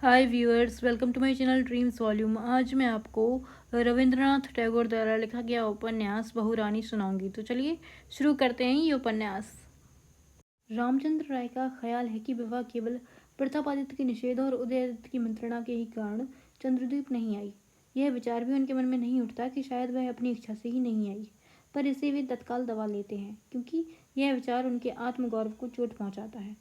Hi viewers, welcome to my channel dreams volume. आज मैं आपको रविंद्रनाथ टैगोर द्वारा लिखा गया उपन्यास बहुरानी सुनाऊंगी। तो चलिए शुरू करते हैं ये उपन्यास। रामचंद्र राय का ख्याल है कि विवाह केवल प्रतापादित्य के निषेध और उदयादित्य की मंत्रणा के ही कारण चंद्रद्वीप नहीं आई। यह विचार भी उनके मन में नहीं उठता कि शायद वह अपनी इच्छा से ही नहीं आई, पर इसे वे तत्काल दबा लेते हैं क्योंकि यह विचार उनके आत्मगौरव को चोट पहुंचाता है।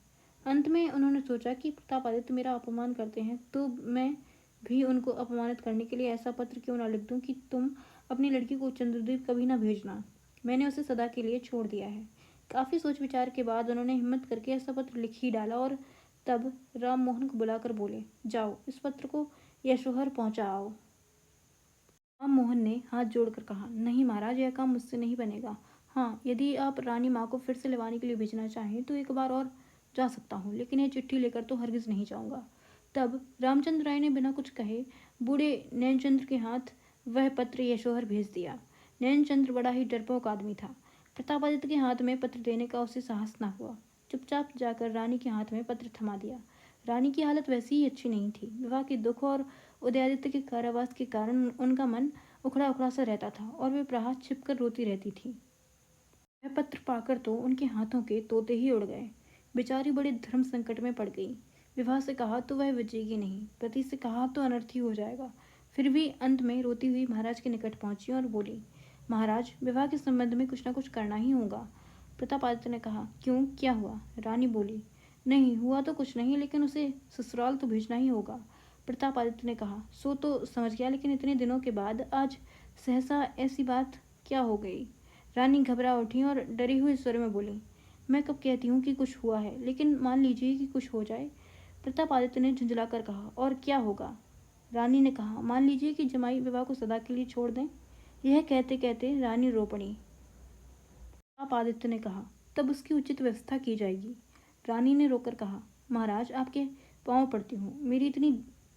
अंत में उन्होंने सोचा कि प्रतापादित्य मेरा अपमान करते हैं तो मैं भी उनको अपमानित करने के लिए ऐसा पत्र क्यों ना लिख दूं कि तुम अपनी लड़की को चंद्रद्वीप कभी ना भेजना, मैंने उसे सदा के लिए छोड़ दिया है। काफ़ी सोच विचार के बाद उन्होंने हिम्मत करके ऐसा पत्र लिख ही डाला और तब राम मोहन को बुलाकर बोले, जाओ इस पत्र को यशोहर पहुंचा आओ। राम मोहन ने हाथ जोड़कर कहा, नहीं महाराज, यह काम मुझसे नहीं बनेगा। हाँ, यदि आप रानी माँ को फिर से लेवानी के लिए भेजना चाहें तो एक बार और जा सकता हूँ, लेकिन यह चिट्ठी लेकर तो हरगिज नहीं जाऊँगा। तब रामचंद्र राय ने बिना कुछ कहे बूढ़े नैनचंद्र के हाथ वह पत्र यशोहर भेज दिया। नैनचंद्र बड़ा ही डरपोक आदमी था। प्रतापादित्य के हाथ में पत्र देने का उसे साहस न हुआ। चुपचाप जाकर रानी के हाथ में पत्र थमा दिया। रानी की हालत वैसी ही अच्छी नहीं थी। विवाह के दुख और उदयादित्य के कारावास के कारण उनका मन उखड़ा उखड़ा सा रहता था और वे प्राह छिपकर रोती रहती थी। वह पत्र पाकर तो उनके हाथों के तोते ही उड़ गए। बेचारी बड़े धर्म संकट में पड़ गई। विवाह से कहा तो वह बचेगी नहीं, पति से कहा तो अनर्थ ही हो जाएगा। फिर भी अंत में रोती हुई महाराज के निकट पहुंची और बोली, महाराज, विवाह के संबंध में कुछ न कुछ करना ही होगा। प्रतापादित्य ने कहा, क्यों, क्या हुआ? रानी बोली, नहीं हुआ तो कुछ नहीं, लेकिन उसे ससुराल तो भेजना ही होगा। प्रतापादित्य ने कहा, सो तो समझ गया, लेकिन इतने दिनों के बाद आज सहसा ऐसी बात क्या हो गई? रानी घबरा उठी और डरी हुई स्वर में बोली, मैं कब कहती हूँ कि कुछ हुआ है, लेकिन मान लीजिए कि कुछ हो जाए। प्रतापादित्य ने झुंझलाकर कहा, और क्या होगा? रानी ने कहा, मान लीजिए कि जमाई विवाह को सदा के लिए छोड़ दें। यह कहते कहते रानी रो पड़ी। प्रतापादित्य ने कहा, तब उसकी उचित व्यवस्था की जाएगी। रानी ने रोकर कहा, महाराज, आपके पाँव पड़ती हूँ, मेरी इतनी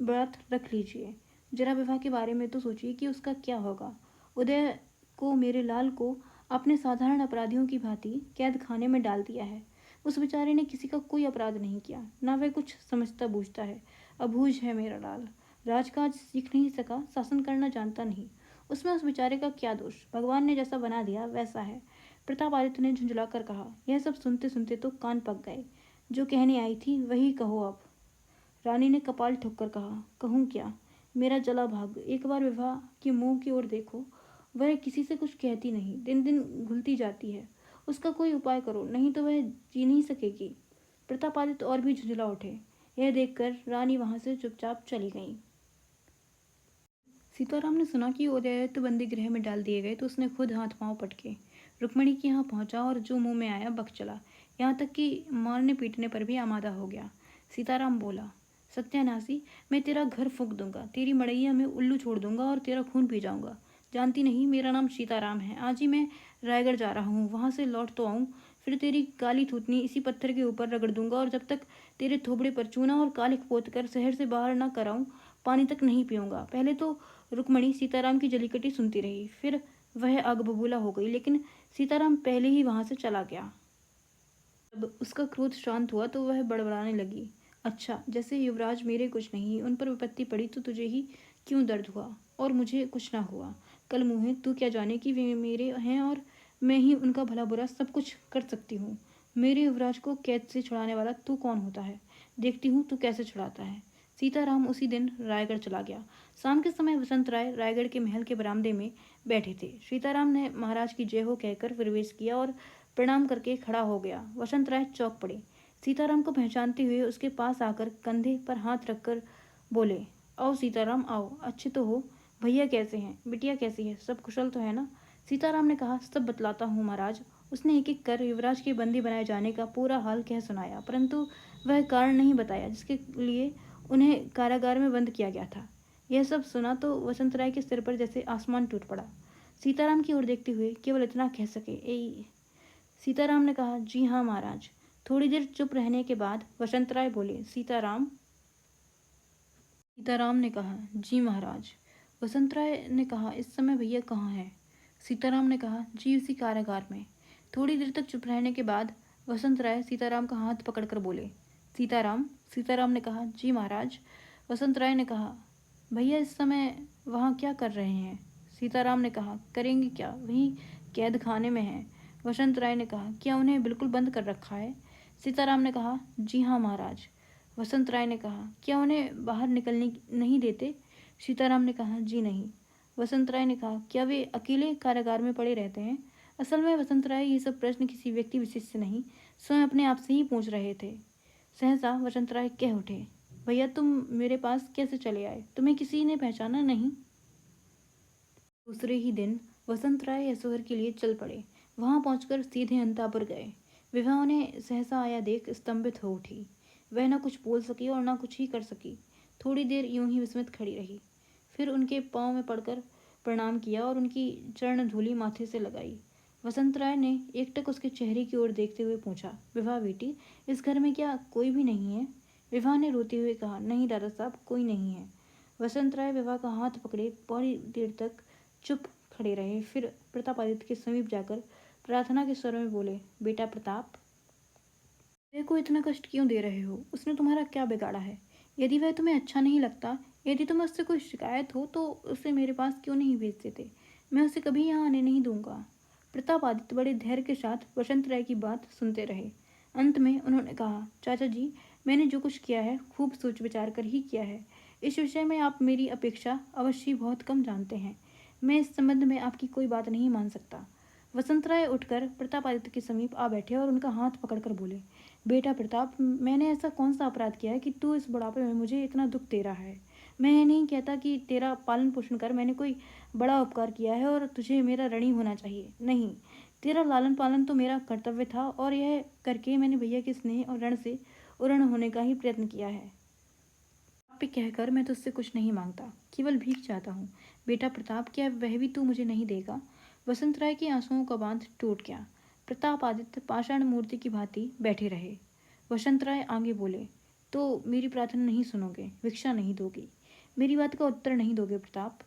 बात रख लीजिए। जरा विवाह के बारे में तो सोचिए कि उसका क्या होगा। उदय को, मेरे लाल को, आपने साधारण अपराधियों की भांति कैद खाने में डाल दिया है। उस बेचारे ने किसी का कोई अपराध नहीं किया, ना वह कुछ समझता बूझता है। अबूझ है मेरा लाल, राजकाज सीख नहीं सका, शासन करना जानता नहीं। उसमें उस बेचारे का क्या दोष? भगवान ने जैसा बना दिया वैसा है। प्रतापादित्य ने झुंझलाकर कहा। यह सब सुनते सुनते तो कान पक गए। जो कहने आई थी वही कहो अब। रानी ने कपाल ठोककर कहा, कहूँ क्या? मेरा जला भाग, एक बार विवाह के मुंह की ओर देखो। वह किसी से कुछ कहती नहीं, दिन दिन घुलती जाती है। उसका कोई उपाय करो, नहीं तो वह जी नहीं सकेगी। प्रतापादित्य और भी झुंझला उठे। यह देखकर रानी वहां से चुपचाप चली गई। सीताराम ने सुना कि उदयादित्य बंदी गृह में डाल दिए गए तो उसने खुद हाथ पांव पटके रुक्मिणी के यहाँ पहुंचा और जो मुंह में आया बक चला, यहाँ तक कि मारने पीटने पर भी आमादा हो गया। सीताराम बोला, सत्यानाशी, मैं तेरा घर फूंक दूंगा, तेरी मड़ैया में उल्लू छोड़ दूंगा और तेरा खून पी जाऊंगा। जानती नहीं, मेरा नाम सीताराम है। आज ही मैं रायगढ़ जा रहा हूँ, वहां से लौट तो आऊँ, फिर तेरी काली थूतनी इसी पत्थर के ऊपर रगड़ दूंगा और जब तक तेरे थोबड़े पर चूना और कालिख पोत कर शहर से बाहर न कराऊं, पानी तक नहीं पीऊंगा। पहले तो रुक्मणी सीताराम की जलीकटी सुनती रही, फिर वह आग बबूला हो गई, लेकिन सीताराम पहले ही वहां से चला गया। जब उसका क्रोध शांत हुआ तो वह बड़बड़ाने लगी, अच्छा, जैसे युवराज मेरे कुछ नहीं, उन पर विपत्ति पड़ी तो तुझे ही क्यों दर्द हुआ और मुझे कुछ ना हुआ। कल मुँहे तू क्या जाने कि वे मेरे हैं और मैं ही उनका भला बुरा सब कुछ कर सकती हूँ। मेरे युवराज को कैद से छुड़ाने वाला तू कौन होता है? देखती हूँ तू कैसे छुड़ाता है। सीताराम उसी दिन रायगढ़ चला गया। शाम के समय वसंत राय रायगढ़ के महल के बरामदे में बैठे थे। सीताराम ने महाराज की जय हो कहकर प्रवेश किया और प्रणाम करके खड़ा हो गया। वसंत राय चौंक पड़े। सीताराम को पहचानते हुए उसके पास आकर कंधे पर हाथ रखकर बोले, आओ सीताराम आओ, अच्छे तो हो? भैया कैसे हैं? बिटिया कैसी है? सब कुशल तो है ना? सीताराम ने कहा, सब बतलाता हूँ महाराज। उसने एक एक कर युवराज के बंदी बनाए जाने का पूरा हाल कह सुनाया, परंतु वह कारण नहीं बताया जिसके लिए उन्हें कारागार में बंद किया गया था। यह सब सुना तो वसंत राय के सिर पर जैसे आसमान टूट पड़ा। सीताराम की ओर देखते हुए केवल इतना कह सके, ए। सीताराम ने कहा, जी हाँ महाराज। थोड़ी देर चुप रहने के बाद वसंत राय बोले, सीताराम। सीताराम ने कहा, जी महाराज। वसंत राय ने कहा, इस समय भैया कहाँ हैं? सीताराम ने कहा, जी उसी कारागार में। थोड़ी देर तक चुप रहने के बाद वसंत राय सीताराम का हाथ पकड़कर बोले, सीताराम। सीताराम ने कहा, जी महाराज। वसंत राय ने कहा, भैया इस समय वहाँ क्या कर रहे हैं? सीताराम ने कहा, करेंगे क्या, वहीं कैद खाने में हैं। वसंत राय ने कहा, क्या उन्हें बिल्कुल बंद कर रखा है? सीताराम ने कहा, जी हाँ महाराज। वसंत राय ने कहा, क्या उन्हें बाहर निकलने नहीं देते? सीताराम ने कहा, जी नहीं। वसंत राय ने कहा, क्या वे अकेले कारागार में पड़े रहते हैं? असल में वसंत राय ये सब प्रश्न किसी व्यक्ति विशेष से नहीं, स्वयं अपने आप से ही पूछ रहे थे। सहसा वसंत राय कह उठे, भैया तुम मेरे पास कैसे चले आए? तुम्हें किसी ने पहचाना नहीं? दूसरे ही दिन वसंत राय असोहर के लिए चल पड़े। वहां पहुंचकर सीधे अंतापुर गए। विभा उन्हें सहसा आया देख स्तंभित हो उठी। वह न कुछ बोल सकी और न कुछ ही कर सकी। थोड़ी देर यूं ही विस्मित खड़ी रही। फिर उनके पांव में पड़कर प्रणाम किया और उनकी चरण धूलि माथे से लगाई। वसंत राय ने एकटक उसके चेहरे की ओर देखते हुए पूछा, विभा बेटी, इस घर में क्या कोई भी नहीं है? विभा ने रोते हुए कहा, नहीं दादा साहब, कोई नहीं है। वसंत राय विभा का हाथ पकड़े बड़ी देर तक चुप खड़े रहे। फिर प्रतापादित्य के समीप जाकर प्रार्थना के स्वर में बोले, बेटा प्रताप, मेरे को इतना कष्ट क्यों दे रहे हो? उसने तुम्हारा क्या बिगाड़ा है? यदि वह तुम्हें अच्छा नहीं लगता, यदि तुम्हें उससे कोई शिकायत हो तो उसे मेरे पास क्यों नहीं भेज देते? मैं उसे कभी यहाँ आने नहीं दूंगा। प्रतापादित्य बड़े धैर्य के साथ वसंत राय की बात सुनते रहे। अंत में उन्होंने कहा, चाचा जी, मैंने जो कुछ किया है खूब सोच विचार कर ही किया है। इस विषय में आप मेरी अपेक्षा अवश्य बहुत कम जानते हैं। मैं इस संबंध में आपकी कोई बात नहीं मान सकता। वसंत राय उठकर प्रतापादित्य के समीप आ बैठे और उनका हाथ पकड़कर बोले, बेटा प्रताप, मैंने ऐसा कौन सा अपराध किया है कि तू इस बुढ़ापे में मुझे इतना दुख दे रहा है? मैं ये नहीं कहता कि तेरा पालन पोषण कर मैंने कोई बड़ा उपकार किया है और तुझे मेरा ऋणी होना चाहिए। नहीं, तेरा लालन पालन तो मेरा कर्तव्य था और यह करके मैंने भैया के स्नेह और ऋण से उऋण होने का ही प्रयत्न किया है। पे कहकर मैं तुझसे कुछ नहीं मांगता, केवल भीख चाहता हूँ। बेटा प्रताप, क्या वह भी तू मुझे नहीं देगा? वसंत राय के आंसुओं का बांध टूट गया। प्रताप आदित्य पाषाण मूर्ति की भांति बैठे रहे। वसंत राय आगे बोले, तो मेरी प्रार्थना नहीं सुनोगे, भिक्षा नहीं दोगे, मेरी बात का उत्तर नहीं दोगे प्रताप?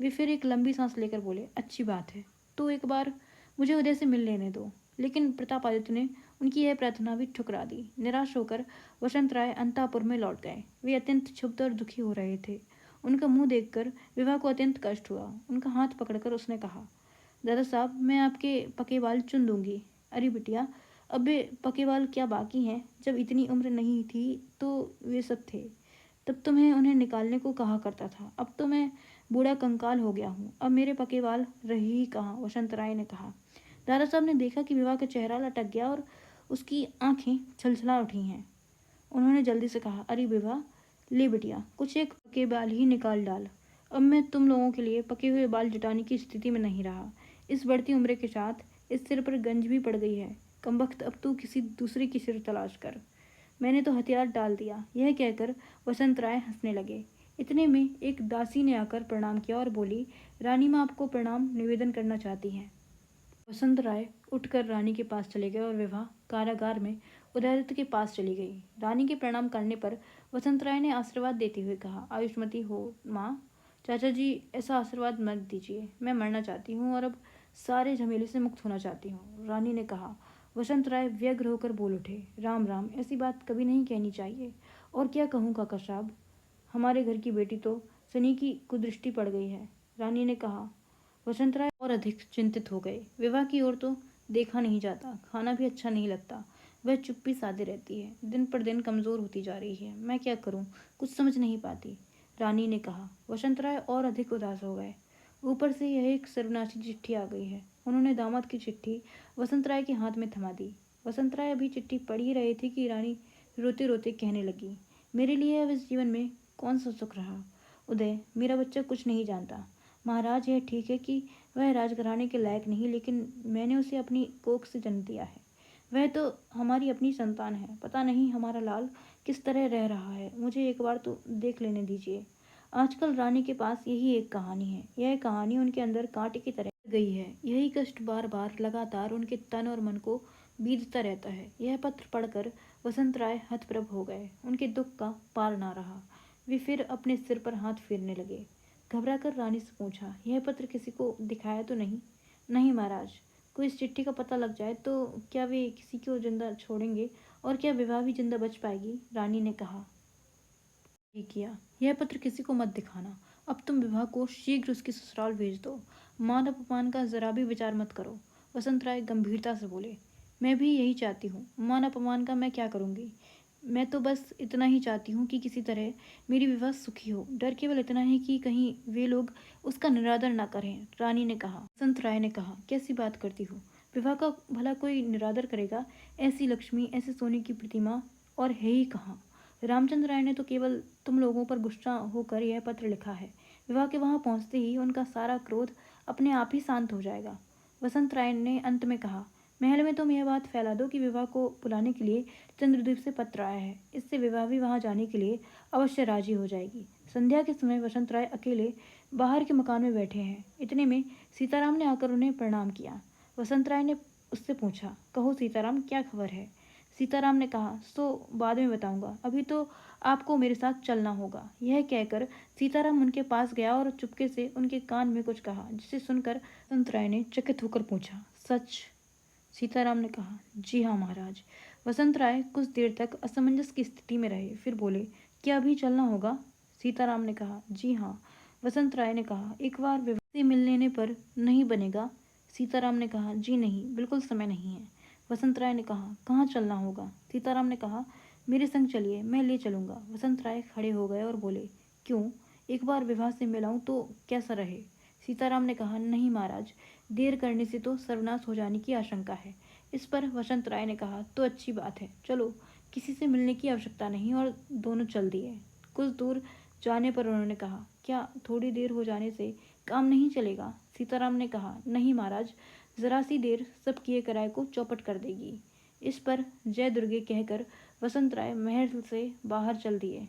वे फिर एक लंबी सांस लेकर बोले, अच्छी बात है, तो एक बार मुझे उदय से मिल लेने दो। लेकिन प्रतापादित्य ने उनकी यह प्रार्थना भी ठुकरा दी। निराश होकर वसंत राय अंतापुर में लौट गए। वे अत्यंत क्षुब्ध और दुखी हो रहे थे। उनका मुंह देखकर विभा को अत्यंत कष्ट हुआ। उनका हाथ पकड़कर उसने कहा, दादा साहब, मैं आपके पके बाल चुन दूंगी। अरे बिटिया, अब वे पके बाल क्या बाकी हैं? जब इतनी उम्र नहीं थी तो वे सब थे। तब तो मैं उन्हें निकालने को कहा करता था। अब तो मैं बूढ़ा कंकाल हो गया हूँ, अब मेरे पके बाल रहे ही कहाँ? वसंत राय ने कहा। दादा साहब ने देखा कि विवाह का चेहरा लटक गया और उसकी आंखें छलछला उठी हैं। उन्होंने जल्दी से कहा, अरे विवाह, ले बिटिया, कुछ एक पके बाल ही निकाल डाल। अब मैं तुम लोगों के लिए पके हुए बाल जुटाने की स्थिति में नहीं रहा। इस बढ़ती उम्र के साथ इस सिर पर गंज भी पड़ गई है। कमबख्त, अब तू किसी दूसरे की सिर तलाश कर। मैंने तो हथियार डाल दिया। यह कहकर वसंत राय हंसने लगे। इतने में एक दासी ने आकर प्रणाम किया और बोली, रानी माँ आपको प्रणाम निवेदन करना चाहती हैं। वसंत राय उठकर रानी के पास चले गए और विभा कारागार में उदयदत्त के पास चली गई। रानी के प्रणाम करने पर वसंत राय ने आशीर्वाद देते हुए कहा, आयुष्मती हो माँ। चाचा जी, ऐसा आशीर्वाद मत दीजिए, मैं मरना चाहती हूँ और अब सारे झमेले से मुक्त होना चाहती हूँ, रानी ने कहा। वसंत राय व्यग्र होकर बोल उठे, राम राम, ऐसी बात कभी नहीं कहनी चाहिए। और क्या कहूँ काका साहब, हमारे घर की बेटी तो शनि की कुदृष्टि पड़ गई है, रानी ने कहा। वसंत राय और अधिक चिंतित हो गए। विवाह की ओर तो देखा नहीं जाता, खाना भी अच्छा नहीं लगता। वह चुप्पी साधे रहती है, दिन पर दिन कमजोर होती जा रही है। मैं क्या करूं, कुछ समझ नहीं पाती, रानी ने कहा। वसंत राय और अधिक उदास हो गए। ऊपर से यह एक सर्वनाशी चिट्ठी आ गई है। उन्होंने दामाद की चिट्ठी वसंत राय के हाथ में थमा दी। वसंत राय अभी चिट्ठी पढ़ ही रहे थे कि रानी रोते रोते कहने लगी, मेरे लिए अब इस जीवन में कौन सा सुख रहा? उदय, मेरा बच्चा कुछ नहीं जानता। महाराज, यह ठीक है कि वह राजघराने के लायक नहीं, लेकिन मैंने उसे अपनी कोख से जन्म दिया है। वह तो हमारी अपनी संतान है। पता नहीं हमारा लाल किस तरह रह रहा है, मुझे एक बार तो देख लेने दीजिए। आजकल रानी के पास यही एक कहानी है। यह कहानी उनके अंदर कांटे की तरह गई है। यही कष्ट बार बार लगातार उनके तन और मन को बीधता रहता है। यह पत्र पढ़कर वसंत राय हतप्रभ हो गए। उनके दुख का पार ना रहा। वे फिर अपने सिर पर हाथ फेरने लगे। घबराकर रानी से पूछा, यह पत्र किसी को दिखाया तो नहीं? नहीं महाराज, कोई इस चिट्ठी का पता लग जाए तो क्या वे किसी को जिंदा छोड़ेंगे? और क्या विवाह भी जिंदा बच पाएगी? रानी ने कहा। किया, यह पत्र किसी को मत दिखाना। अब तुम विवाह को शीघ्र उसकी ससुराल भेज दो। मान अपमान का जरा भी विचार मत करो। वसंत राय गंभीरता से बोले। मैं भी यही चाहती हूँ। मान अपमान का मैं क्या करूँगी? मैं तो बस इतना ही चाहती हूँ कि किसी तरह मेरी विवाह सुखी हो। डर केवल इतना है कि कहीं वे लोग उसका निरादर ना करें। रानी ने कहा। वसंत राय ने कहा, कैसी बात करती हो? विवाह का भला कोई निरादर करेगा? ऐसी लक्ष्मी, ऐसे सोने की प्रतिमा और है ही कहाँ। रामचंद्र राय ने तो केवल तुम लोगों पर गुस्सा होकर यह पत्र लिखा है। विवाह के वहां पहुंचते ही उनका सारा क्रोध अपने आप ही शांत हो जाएगा। वसंत राय ने अंत में कहा, महल में तुम यह बात फैला दो कि विवाह को बुलाने के लिए चंद्रद्वीप से पत्र आया है। इससे विवाह भी वहां जाने के लिए अवश्य राजी हो जाएगी। संध्या के समय वसंत राय अकेले बाहर के मकान में बैठे हैं। इतने में सीताराम ने आकर उन्हें प्रणाम किया। वसंत राय ने उससे पूछा, कहो सीताराम, क्या खबर है? सीताराम ने कहा, सो बाद में बताऊंगा, अभी तो आपको मेरे साथ चलना होगा। यह कहकर सीताराम उनके पास गया और चुपके से उनके कान में कुछ कहा, जिसे सुनकर वसंत राय ने चकित होकर पूछा, सच? सीताराम ने कहा, जी हाँ महाराज। वसंत राय कुछ देर तक असमंजस की स्थिति में रहे, फिर बोले, क्या अभी चलना होगा? सीताराम ने कहा, जी हाँ। वसंत राय ने कहा, एक बार विवाह से मिल लेने पर नहीं बनेगा? सीताराम ने कहा, जी नहीं, बिल्कुल समय नहीं है। वसंत राय ने कहा, कहाँ चलना होगा? सीताराम ने कहा, मेरे संग चलिए, मैं ले चलूंगा। वसंत राय खड़े हो गए और बोले, क्यों? एक बार विवाह से मिलाऊं तो कैसा रहे? सीताराम ने कहा, नहीं महाराज, देर करने से तो सर्वनाश हो जाने की आशंका है। इस पर वसंत राय ने कहा, तो अच्छी बात है, चलो। किसी से मिलने की आवश्यकता नहीं और दोनों चल दिए। कुछ दूर जाने पर उन्होंने कहा, क्या थोड़ी देर हो जाने से काम नहीं चलेगा? सीताराम ने कहा, नहीं महाराज, जरा सी देर सब किए कराए को चौपट कर देगी। इस पर जय दुर्गे कहकर वसंत राय महल से बाहर चल दिए।